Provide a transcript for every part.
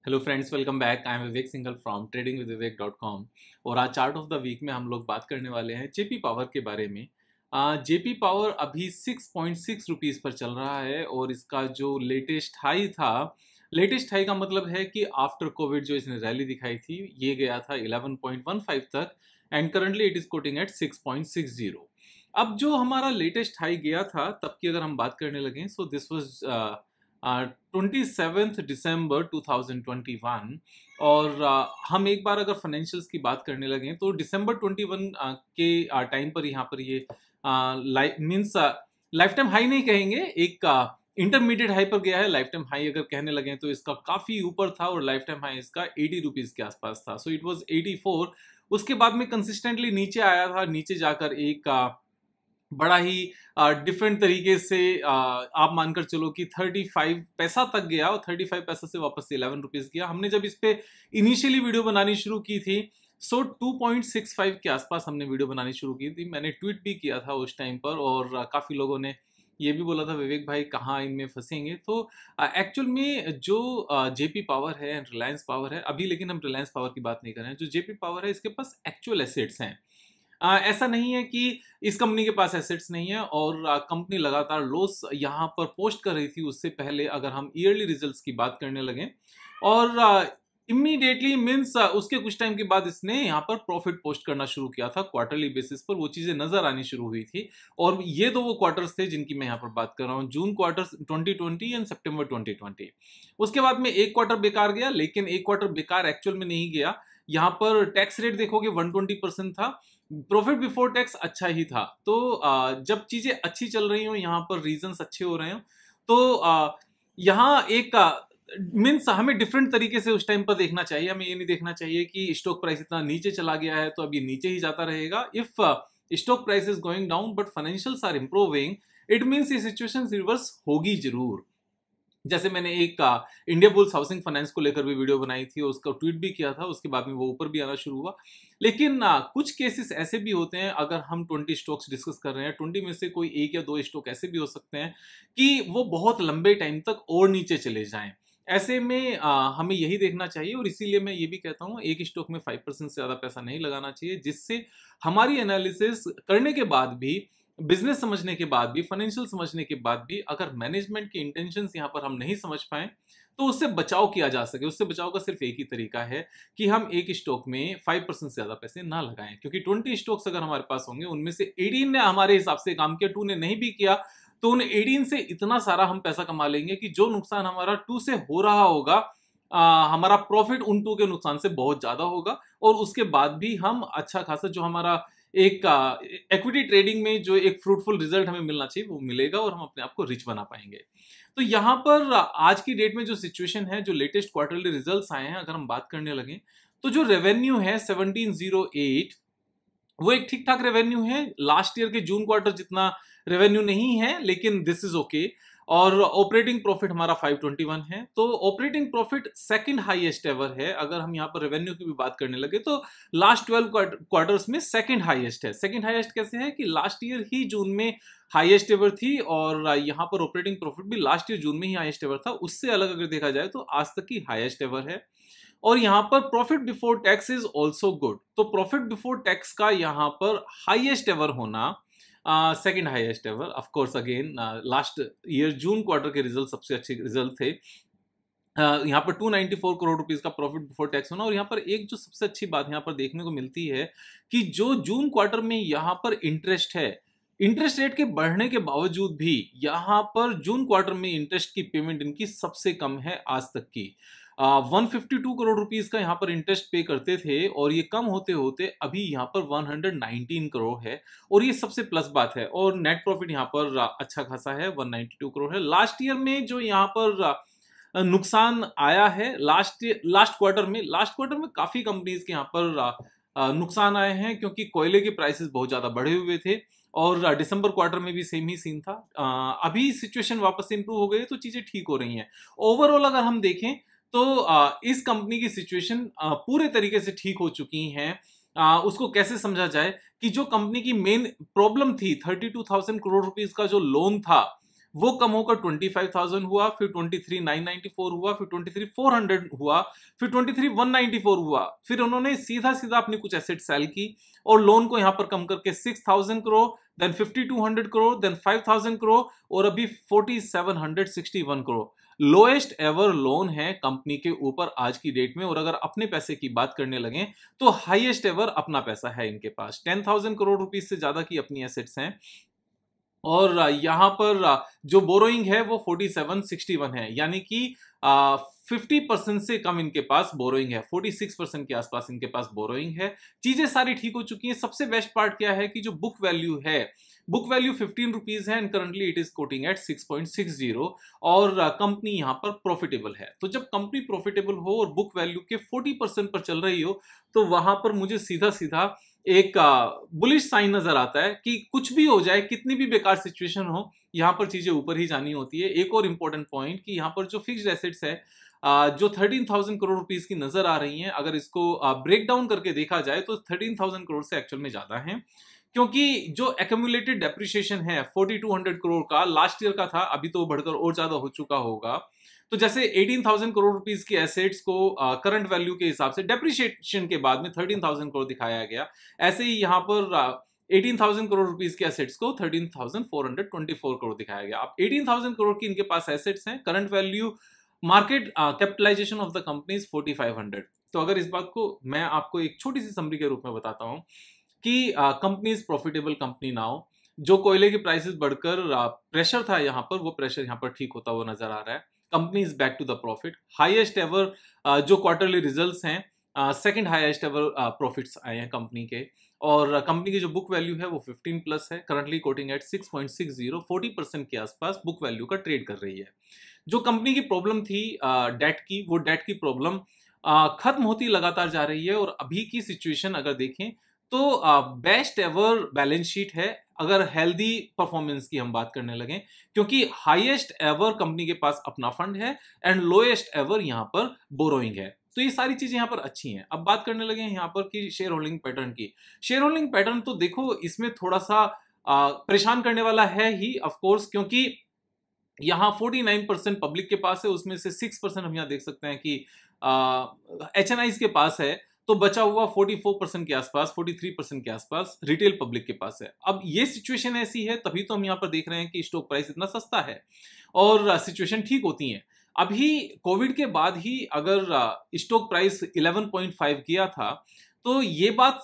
Hello friends, welcome back. I am Vivek Singhal from tradingwithvivek.com। और आज chart of the week में हम लोग बात करने वाले हैं जेपी पावर के बारे में। जेपी पावर अभी 6.6 रुपीज़ पर चल रहा है और इसका जो लेटेस्ट हाई का मतलब है कि आफ्टर कोविड जो इसने रैली दिखाई थी ये गया था 11.15 तक and currently it is quoting at 6.60। अब जो हमारा लेटेस्ट हाई गया था तब की अगर हम बात करने लगे सो दिस वाज 27 दिसंबर 2021। और हम एक बार अगर फाइनेंशियल्स की बात करने लगे तो दिसंबर 21 के टाइम पर यहाँ पर ये मीन्स लाइफ टाइम हाई नहीं कहेंगे, एक इंटरमीडिएट हाई पर गया है। लाइफ टाइम हाई अगर कहने लगे तो इसका काफ़ी ऊपर था और लाइफ टाइम हाई इसका 80 रुपीज़ के आसपास था। So it was 84। उसके बाद में कंसिस्टेंटली नीचे आया था, नीचे जाकर एक बड़ा ही डिफरेंट तरीके से आप मानकर चलो कि 35 पैसा तक गया और 35 पैसा से वापस 11 रुपीज़ गया। हमने जब इस पे इनिशियली वीडियो बनानी शुरू की थी सो 2.65 के आसपास हमने वीडियो बनानी शुरू की थी। मैंने ट्वीट भी किया था उस टाइम पर और काफ़ी लोगों ने ये भी बोला था विवेक भाई कहाँ इनमें फंसेंगे। तो एक्चुअल में जो जेपी पावर है, रिलायंस पावर है अभी, लेकिन हम रिलायंस पावर की बात नहीं कर रहे हैं। जो जेपी पावर है इसके पास एक्चुअल एसेट्स हैं। ऐसा नहीं है कि इस कंपनी के पास एसेट्स नहीं है और कंपनी लगातार लॉस यहाँ पर पोस्ट कर रही थी। उससे पहले अगर हम ईयरली रिजल्ट्स की बात करने लगे और इमीडिएटली मीन्स उसके कुछ टाइम के बाद इसने यहाँ पर प्रॉफिट पोस्ट करना शुरू किया था क्वार्टरली बेसिस पर। वो चीज़ें नजर आनी शुरू हुई थी और ये दो वो क्वार्टर्स थे जिनकी मैं यहाँ पर बात कर रहा हूँ, जून क्वार्टर 2020 एंड सितंबर 2020। उसके बाद में एक क्वार्टर बेकार गया, लेकिन एक क्वार्टर बेकार एक्चुअल में नहीं गया। यहाँ पर टैक्स रेट देखोगे 120% था, प्रॉफिट बिफोर टैक्स अच्छा ही था। तो जब चीजें अच्छी चल रही हो, यहाँ पर रीजंस अच्छे हो रहे हो, तो यहाँ एक मीन्स हमें डिफरेंट तरीके से उस टाइम पर देखना चाहिए। हमें ये नहीं देखना चाहिए कि स्टॉक प्राइस इतना नीचे चला गया है तो अब ये नीचे ही जाता रहेगा। If stock price is going down but financials are improving, it means ये सिचुएशन रिवर्स होगी जरूर। जैसे मैंने एक इंडिया बुल्स हाउसिंग फाइनेंस को लेकर भी वीडियो बनाई थी और उसका ट्वीट भी किया था, उसके बाद में वो ऊपर भी आना शुरू हुआ। लेकिन कुछ केसेस ऐसे भी होते हैं, अगर हम 20 स्टॉक्स डिस्कस कर रहे हैं, 20 में से कोई एक या दो स्टॉक ऐसे भी हो सकते हैं कि वो बहुत लंबे टाइम तक और नीचे चले जाएं। ऐसे में हमें यही देखना चाहिए और इसीलिए मैं ये भी कहता हूँ एक स्टॉक में 5% से ज़्यादा पैसा नहीं लगाना चाहिए, जिससे हमारी एनालिसिस करने के बाद भी, बिजनेस समझने के बाद भी, फाइनेंशियल समझने के बाद भी अगर मैनेजमेंट की इंटेंशंस यहाँ पर हम नहीं समझ पाए तो उससे बचाव किया जा सके। उससे बचाव का सिर्फ एक ही तरीका है कि हम एक स्टॉक में 5% से ज़्यादा पैसे ना लगाएं, क्योंकि 20 स्टॉक्स अगर हमारे पास होंगे उनमें से 18 ने हमारे हिसाब से काम किया, 2 ने नहीं भी किया, तो उन 18 से इतना सारा हम पैसा कमा लेंगे कि जो नुकसान हमारा 2 से हो रहा होगा, हमारा प्रॉफिट उन 2 के नुकसान से बहुत ज़्यादा होगा। और उसके बाद भी हम अच्छा खासा जो हमारा एक इक्विटी ट्रेडिंग में जो एक फ्रूटफुल रिजल्ट हमें मिलना चाहिए वो मिलेगा और हम अपने आप को रिच बना पाएंगे। तो यहाँ पर आज की डेट में जो सिचुएशन है, जो लेटेस्ट क्वार्टरली रिजल्ट्स आए हैं, अगर हम बात करने लगे तो जो रेवेन्यू है 1708, वो एक ठीक ठाक रेवेन्यू है। लास्ट ईयर के जून क्वार्टर जितना रेवेन्यू नहीं है, लेकिन दिस इज ओके। और ऑपरेटिंग प्रॉफिट हमारा 521 है, तो operating profit second highest ever है। अगर हम यहाँ पर रेवेन्यू की भी बात करने लगे तो लास्ट 12 क्वार्टर्स में सेकंड हाईएस्ट है। सेकंड हाईएस्ट कैसे है कि लास्ट ईयर ही जून में हाईएस्ट एवर थी और यहाँ पर ऑपरेटिंग प्रॉफिट भी लास्ट ईयर जून में ही हाईएस्ट एवर था। उससे अलग अगर देखा जाए तो आज तक की हाईएस्ट एवर है। और यहाँ पर profit before tax is also good, तो प्रॉफिट बिफोर टैक्स का यहाँ पर हाईएस्ट एवर होना, second highest ever. Of course again last year June quarter के रिजल्ट सबसे अच्छे रिजल्ट थे। यहाँ पर 294 करोड़ रुपीस का प्रॉफिट बिफोर टैक्स होना। और यहाँ पर एक जो सबसे अच्छी बात यहाँ पर देखने को मिलती है कि जो जून क्वार्टर में यहाँ पर इंटरेस्ट है, इंटरेस्ट रेट के बढ़ने के बावजूद भी यहाँ पर जून क्वार्टर में इंटरेस्ट की पेमेंट इनकी सबसे कम है आज तक की। 152 करोड़ रुपीस का यहाँ पर इंटरेस्ट पे करते थे और ये कम होते होते अभी यहाँ पर 119 करोड़ है और ये सबसे प्लस बात है। और नेट प्रॉफिट यहाँ पर अच्छा खासा है, 192 करोड़ है। लास्ट ईयर में जो यहाँ पर नुकसान आया है लास्ट क्वार्टर में काफी कंपनीज के यहाँ पर नुकसान आए हैं, क्योंकि कोयले के प्राइसेस बहुत ज्यादा बढ़े हुए थे और दिसंबर क्वार्टर में भी सेम ही सीन था। अभी सिचुएशन वापस से इंप्रूव हो गई तो चीजें ठीक हो रही हैं। ओवरऑल अगर हम देखें तो इस कंपनी की सिचुएशन पूरे तरीके से ठीक हो चुकी हैं। उसको कैसे समझा जाए कि जो कंपनी की मेन प्रॉब्लम थी, 32,000 करोड़ रुपीस का जो लोन था वो कम होकर 25,000 हुआ, फिर 23,994 हुआ, फिर 23,400 हुआ, फिर 23,194 हुआ। फिर उन्होंने सीधा सीधा अपनी कुछ एसेट सेल की और लोन को यहां पर कम करके 6,000 करोड़, देन 5,200 करोड़, देन 5,000 करोड़ और अभी 4,761 करोड़। लोएस्ट एवर लोन है कंपनी के ऊपर आज की डेट में। और अगर अपने पैसे की बात करने लगे तो हाईएस्ट एवर अपना पैसा है इनके पास। 10,000 करोड़ रुपीस से ज्यादा की अपनी एसेट्स हैं। और यहाँ पर जो बोरोइंग है वो 4761 है, यानी कि 50% से कम इनके पास बोरोइंग है। 46% के आसपास इनके पास बोरोइंग है। चीजें सारी ठीक हो चुकी हैं। सबसे बेस्ट पार्ट क्या है कि जो बुक वैल्यू है, बुक वैल्यू 15 रुपीज है and currently it is quoting at 6.60 और कंपनी यहां पर प्रॉफिटेबल है। तो जब कंपनी प्रॉफिटेबल हो और बुक वैल्यू के 40% पर चल रही हो तो वहां पर मुझे सीधा सीधा एक बुलिश साइन नजर आता है कि कुछ भी हो जाए, कितनी भी बेकार सिचुएशन हो, यहां पर चीजें ऊपर ही जानी होती है। एक और इंपॉर्टेंट पॉइंट कि यहां पर जो फिक्स्ड एसेट्स है जो 13,000 करोड़ रुपीस की नजर आ रही हैं, अगर इसको ब्रेक डाउन करके देखा जाए तो 13,000 करोड़ से एक्चुअल में ज्यादा है, क्योंकि जो एक्यूमुलेटेड डेप्रिसिएशन है 4,200 करोड़ का लास्ट ईयर का था, अभी तो बढ़कर और ज्यादा हो चुका होगा। तो जैसे 18,000 करोड़ रुपीस की एसेट्स को करंट वैल्यू के हिसाब से डेप्रिसिएशन के बाद में 13,000 करोड़ दिखाया गया, ऐसे ही यहाँ पर 18,000 करोड़ रुपीस के एसेट्स को 13,424 करोड़ दिखाया गया। अब 18,000 करोड़ की इनके पास एसेट्स हैं, current value market capitalisation of the company is 4,500। तो अगर इस बात को मैं आपको एक छोटी सी समरी के रूप में बताता हूं कि company is profitable company now. जो कोयले की प्राइसेस बढ़कर प्रेशर था यहाँ पर, वो प्रेशर यहाँ पर ठीक होता हुआ नजर आ रहा है। Company is back to the profit. Highest ever जो क्वार्टरली रिजल्ट्स हैं, सेकंड हाईएस्ट एवर प्रॉफिट्स आए हैं कंपनी के। और कंपनी की जो बुक वैल्यू है वो 15 प्लस है, करंटली कोटिंग एट 6.60, 40% के आसपास बुक वैल्यू का ट्रेड कर रही है। जो कंपनी की प्रॉब्लम थी डेट की, वो डेट की प्रॉब्लम खत्म होती लगातार जा रही है। और अभी की सिचुएशन अगर देखें तो बेस्ट एवर बैलेंस शीट है अगर हेल्दी परफॉर्मेंस की हम बात करने लगे, क्योंकि हाईएस्ट एवर कंपनी के पास अपना फंड है एंड लोएस्ट एवर यहां पर बोरोइंग है। तो ये सारी चीजें यहां पर अच्छी हैं। अब बात करने लगे यहां पर कि शेयर होल्डिंग पैटर्न की। शेयर होल्डिंग पैटर्न तो देखो इसमें थोड़ा सा परेशान करने वाला है ही ऑफ कोर्स, क्योंकि यहाँ 49% पब्लिक के पास है, उसमें से 6% हम यहाँ देख सकते हैं कि HNIs के पास है। तो बचा हुआ 44% के आसपास, 43% के आसपास रिटेल पब्लिक के पास है। अब ये सिचुएशन ऐसी है, तभी तो हम यहाँ पर देख रहे हैं कि स्टॉक प्राइस इतना सस्ता है और सिचुएशन ठीक होती है। अभी कोविड के बाद ही अगर स्टॉक प्राइस 11.5 किया था तो ये बात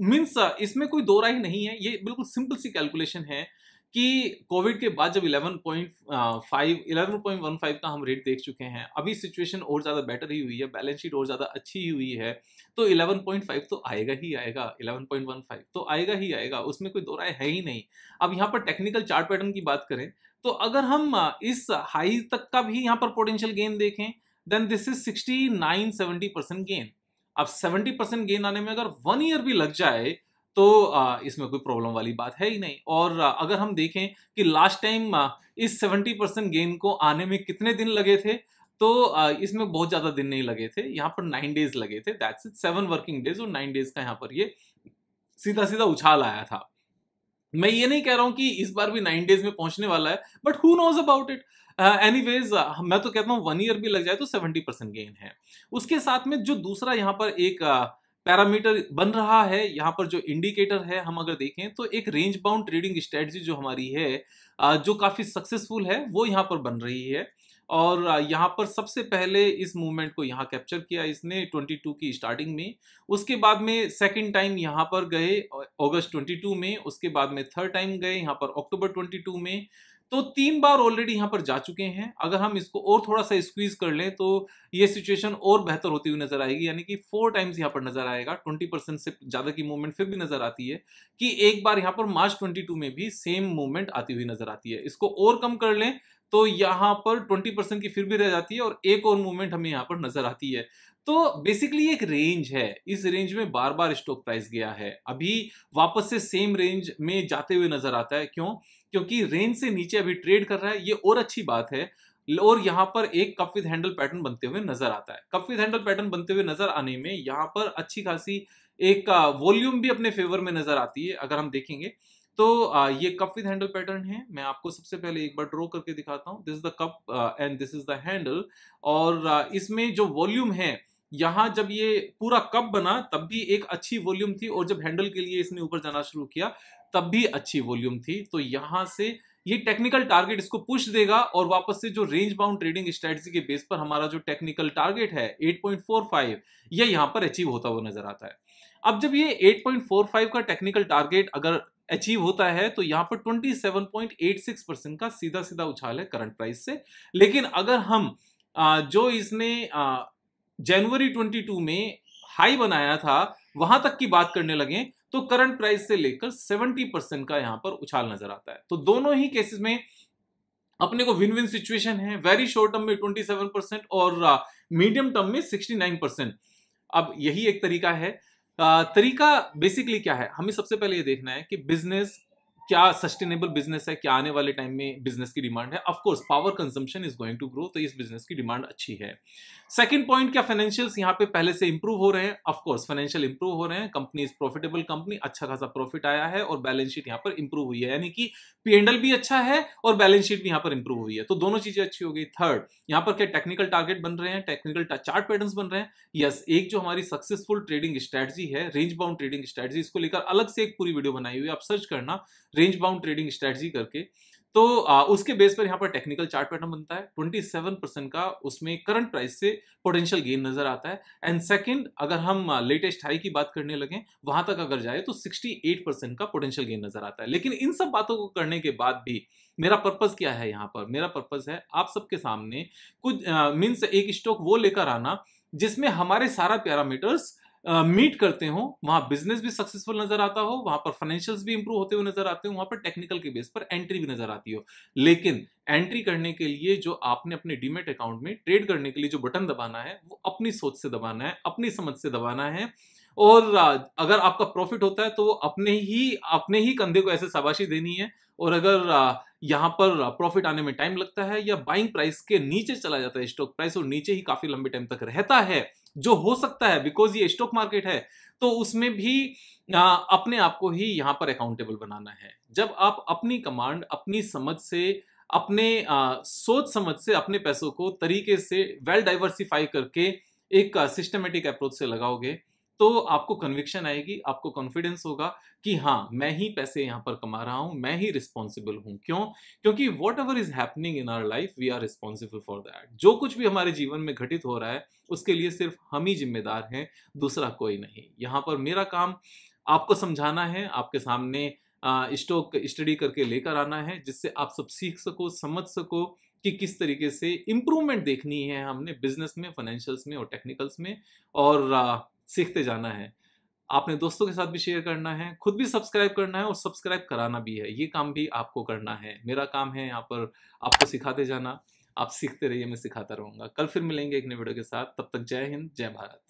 मीन्स इसमें कोई दो राय नहीं है, ये बिल्कुल सिंपल सी कैलकुलेशन है कि कोविड के बाद जब 11.15 का हम रेट देख चुके हैं, अभी सिचुएशन और ज़्यादा बेटर ही हुई है, बैलेंस शीट और ज़्यादा अच्छी ही हुई है, तो 11.5 तो आएगा ही आएगा, 11.15 तो आएगा ही आएगा, उसमें कोई दो राय है ही नहीं। अब यहाँ पर टेक्निकल चार्ट पैटर्न की बात करें तो अगर हम इस हाई तक का भी यहाँ पर पोटेंशियल गेन देखें, देन दिस इज 69-70% गेन। अब 70% गेन आने में अगर 1 ईयर भी लग जाए तो इसमें कोई प्रॉब्लम वाली बात है ही नहीं। और अगर हम देखें कि लास्ट टाइम इस 70% गेन को आने में कितने दिन लगे थे, तो इसमें बहुत ज्यादा दिन नहीं लगे थे, यहाँ पर 9 डेज लगे थे, दैट्स इट, 7 वर्किंग डेज और 9 डेज का यहाँ पर ये सीधा सीधा उछाल आया था। मैं ये नहीं कह रहा हूं कि इस बार भी 9 डेज में पहुंचने वाला है, but who knows about it. Anyways मैं तो कहता हूं 1 ईयर भी लग जाए तो 70% गेन है। उसके साथ में जो दूसरा यहाँ पर एक पैरामीटर बन रहा है, यहाँ पर जो इंडिकेटर है हम अगर देखें तो एक रेंज बाउंड ट्रेडिंग स्ट्रेटजी जो हमारी है जो काफी सक्सेसफुल है, वो यहाँ पर बन रही है। और यहाँ पर सबसे पहले इस मूवमेंट को यहाँ कैप्चर किया इसने 22 की स्टार्टिंग में, उसके बाद में सेकंड टाइम यहाँ पर गए अगस्त 22 में, उसके बाद में थर्ड टाइम गए यहाँ पर अक्टूबर 22 में। तो 3 बार ऑलरेडी यहाँ पर जा चुके हैं। अगर हम इसको और थोड़ा सा स्क्वीज कर लें तो ये सिचुएशन और बेहतर होती हुई नजर आएगी, यानी कि 4 टाइम्स यहाँ पर नजर आएगा। 20% से ज्यादा की मूवमेंट फिर भी नजर आती है कि एक बार यहाँ पर मार्च 22 में भी सेम मूवमेंट आती हुई नजर आती है। इसको और कम कर लें तो यहाँ पर 20% की फिर भी रह जाती है और एक और मूवमेंट हमें यहाँ पर नजर आती है। तो बेसिकली एक रेंज है, इस रेंज में बार बार स्टॉक प्राइस गया है, अभी वापस से सेम रेंज में जाते हुए नजर आता है। क्यों? क्योंकि रेंज से नीचे अभी ट्रेड कर रहा है, ये और अच्छी बात है। और यहाँ पर एक कप विद हैंडल पैटर्न बनते हुए नजर आता है। कप विद हैंडल पैटर्न बनते हुए नजर आने में यहाँ पर अच्छी खासी एक वॉल्यूम भी अपने फेवर में नजर आती है। अगर हम देखेंगे तो ये कप विद हैंडल पैटर्न है। मैं आपको सबसे पहले एक बार ड्रॉ करके दिखाता हूँ। This is the cup and this is the handle. और इसमें जो वॉल्यूम है, यहाँ जब ये पूरा कप बना तब भी एक अच्छी वॉल्यूम थी, और जब हैंडल के लिए इसने ऊपर जाना शुरू किया तब भी अच्छी वॉल्यूम थी। तो यहाँ से ये टेक्निकल टारगेट इसको पुश देगा, और वापस से जो रेंज बाउंड ट्रेडिंग स्ट्रेटजी के बेस पर हमारा जो टेक्निकल टारगेट है 8.45, ये यहाँ पर अचीव होता हुआ नजर आता है। अब जब ये 8.45 का टेक्निकल टारगेट अगर अचीव होता है तो यहाँ पर 27.86% का सीधा सीधा उछाल है करंट प्राइस से। लेकिन अगर हम जो इसने जनवरी 22 में हाई बनाया था वहां तक की बात करने लगे तो करंट प्राइस से लेकर 70% का यहां पर उछाल नजर आता है। तो दोनों ही केसेस में अपने को विन विन सिचुएशन है। वेरी शॉर्ट टर्म में 27% और मीडियम टर्म में 69%। अब यही एक तरीका है। तरीका बेसिकली क्या है, हमें सबसे पहले ये देखना है कि बिजनेस क्या सस्टेनेबल बिजनेस है, क्या आने वाले टाइम में बिजनेस की डिमांड है। Of course power consumption is going to grow, तो इस बिजनेस की डिमांड अच्छी है। सेकंड पॉइंट, क्या फाइनेंशियल्स यहाँ पे पहले से इंप्रूव हो रहे हैं। ऑफ कोर्स फाइनेंशियल इंप्रूव हो रहे हैं, कंपनी इज प्रॉफिटेबल कंपनी, अच्छा खासा प्रॉफिट आया है और बैलेंस शीट यहाँ पर इंप्रूव हुई है, यानी कि P&L भी अच्छा है और बैलेंस शीट भी यहाँ पर इंप्रूव हुई है। तो दोनों चीजें अच्छी हो गई। थर्ड, यहाँ पर क्या टेक्निकल टारगेट बन रहे हैं, टेक्निकल चार्ट पैटर्न्स बन रहे हैं। यस, एक जो हमारी सक्सेसफुल ट्रेडिंग स्ट्रेटजी है, रेंज बाउंड ट्रेडिंग स्ट्रेटजी, इसको लेकर अलग से एक पूरी वीडियो बनाई हुई है, आप सर्च करना रेंज बाउंड ट्रेडिंग स्ट्रेटजी करके। तो उसके बेस पर यहाँ पर टेक्निकल चार्ट पैटर्न बनता है। 27% का उसमें करंट प्राइस से पोटेंशियल गेन नजर आता है। एंड सेकंड, अगर हम लेटेस्ट हाई की बात करने लगे वहां तक अगर जाए तो 68% का पोटेंशियल गेन नजर आता है। लेकिन इन सब बातों को करने के बाद भी मेरा पर्पस क्या है यहाँ पर, मेरा पर्पस है आप सबके सामने कुछ मीन्स एक स्टॉक वो लेकर आना जिसमें हमारे सारा पैरामीटर्स मीट करते हो, वहां बिजनेस भी सक्सेसफुल नजर आता हो, वहां पर फाइनेंशियल्स भी इंप्रूव होते हुए नजर आते हो, वहां पर टेक्निकल के बेस पर एंट्री भी नजर आती हो। लेकिन एंट्री करने के लिए जो आपने अपने डीमेट अकाउंट में ट्रेड करने के लिए जो बटन दबाना है वो अपनी सोच से दबाना है, अपनी समझ से दबाना है। और अगर आपका प्रॉफिट होता है तो अपने ही कंधे को ऐसे शाबाशी देनी है। और अगर यहाँ पर प्रॉफिट आने में टाइम लगता है या बाइंग प्राइस के नीचे चला जाता है स्टॉक प्राइस और नीचे ही काफी लंबे टाइम तक रहता है, जो हो सकता है बिकॉज ये स्टॉक मार्केट है, तो उसमें भी अपने आप को ही यहाँ पर अकाउंटेबल बनाना है। जब आप अपनी कमांड, अपनी समझ से, अपने सोच समझ से अपने पैसों को तरीके से वेल डाइवर्सिफाई करके एक सिस्टमेटिक अप्रोच से लगाओगे तो आपको कन्विक्शन आएगी, आपको कॉन्फिडेंस होगा कि हाँ, मैं ही पैसे यहाँ पर कमा रहा हूँ, मैं ही रिस्पॉन्सिबल हूँ। क्यों? क्योंकि whatever is happening in our life we are responsible for that. जो कुछ भी हमारे जीवन में घटित हो रहा है उसके लिए सिर्फ हम ही जिम्मेदार हैं, दूसरा कोई नहीं। यहाँ पर मेरा काम आपको समझाना है, आपके सामने स्टॉक स्टडी करके लेकर आना है, जिससे आप सब सीख सको, समझ सको कि किस तरीके से इंप्रूवमेंट देखनी है हमने बिजनेस में, फाइनेंशियल्स में और टेक्निकल्स में, और सीखते जाना है। आपने दोस्तों के साथ भी शेयर करना है, खुद भी सब्सक्राइब करना है और सब्सक्राइब कराना भी है। ये काम भी आपको करना है। मेरा काम है यहाँ पर आपको सिखाते जाना। आप सीखते रहिए, मैं सिखाता रहूंगा। कल फिर मिलेंगे एक नए वीडियो के साथ। तब तक जय हिंद, जय भारत।